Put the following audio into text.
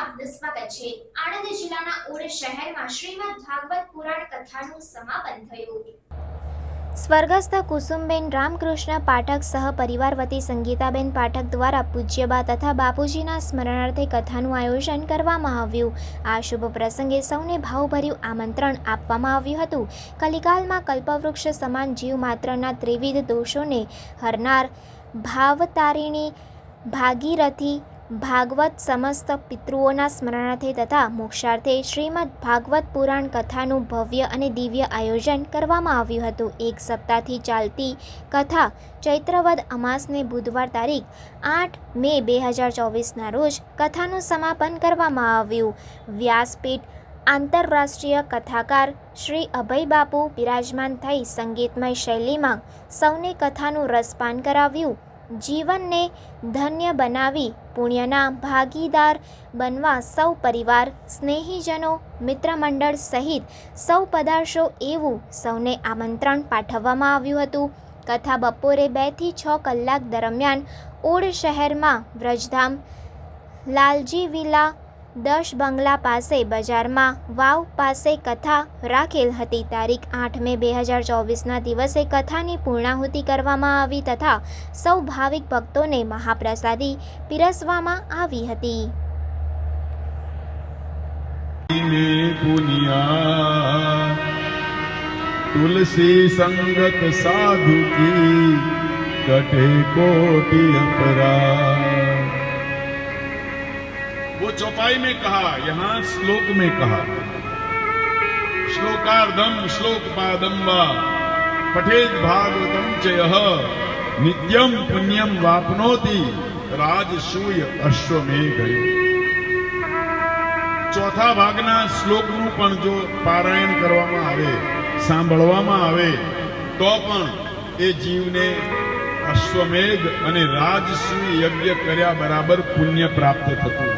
આપનું સ્વાગત છે। આણંદ જિલ્લાના ઓડ શહેરમાં શ્રીમદ ભાગવત પુરાણ કથાનું સમાપન થયું। સ્વર્ગસ્થ કુસુમબેન રામકૃષ્ણ પાઠક સહ પરિવાર વતી સંગીતાબેન પાઠક દ્વારા પૂજ્યબા તથા બાપુજીના સ્મરણાર્થે કથાનું આયોજન કરવામાં આવ્યું। આ શુભ પ્રસંગે સૌને ભાવભર્યું આમંત્રણ આપવામાં આવ્યું હતું। કલિકાલમાં કલ્પવૃક્ષ સમાન જીવ માત્રના ત્રિવિધ દોષોને હરનાર ભાવતારિણી ભાગીરથી ભાગવત સમસ્ત પિતૃઓના સ્મરણાર્થે તથા મોક્ષાર્થે શ્રીમદ ભાગવત પુરાણ કથાનું ભવ્ય અને દિવ્ય આયોજન કરવામાં આવ્યું હતું। એક સપ્તાહથી ચાલતી કથા ચૈત્રવદ અમાસને બુધવાર તારીખ 8 મે 2024ના રોજ કથાનું સમાપન કરવામાં આવ્યું। વ્યાસપીઠ આંતરરાષ્ટ્રીય કથાકાર શ્રી અભય બાપુ બિરાજમાન થઈ સંગીતમય શૈલીમાં સૌને કથાનું રસપાન કરાવ્યું। જીવનને ધન્ય બનાવી પુણ્યના ભાગીદાર બનવા સૌ પરિવાર સ્નેહીજનો મિત્રમંડળ સહિત સૌ પધારશો એવું સૌને આમંત્રણ પાઠવવામાં આવ્યું હતું। કથા બપોરે 2 થી 6 કલાક દરમિયાન ઓડ શહેરમાં વ્રજધામ લાલજી વિલા 10 બંગલા પાસે બજારમાં વાવ પાસે કથા રાખેલ હતી। તારીખ 8 મે 2024ના દિવસે કથાની પૂર્ણાહુતિ કરવામાં આવી તથા સૌ ભાવિક ભક્તોને મહાપ્રસાદી પીરસવામાં આવી હતી। तुलसी संगत साधु की कटे कोटि अपराध। वो चौपाई में कहा, यहाँ श्लोक में कहा। श्लोकार्धम श्लोक पादम्बा पठेत भागवतम च यह नित्यम पुण्यम वापनोति राजसूय अश्वमेघ। ચોથા ભાગના શ્લોકનું પણ જો પારાયણ કરવામાં આવે, સાંભળવામાં આવે તો પણ એ જીવને અશ્વમેઘ અને રાજસૂય યજ્ઞ કર્યા બરાબર પુણ્ય પ્રાપ્ત થતું।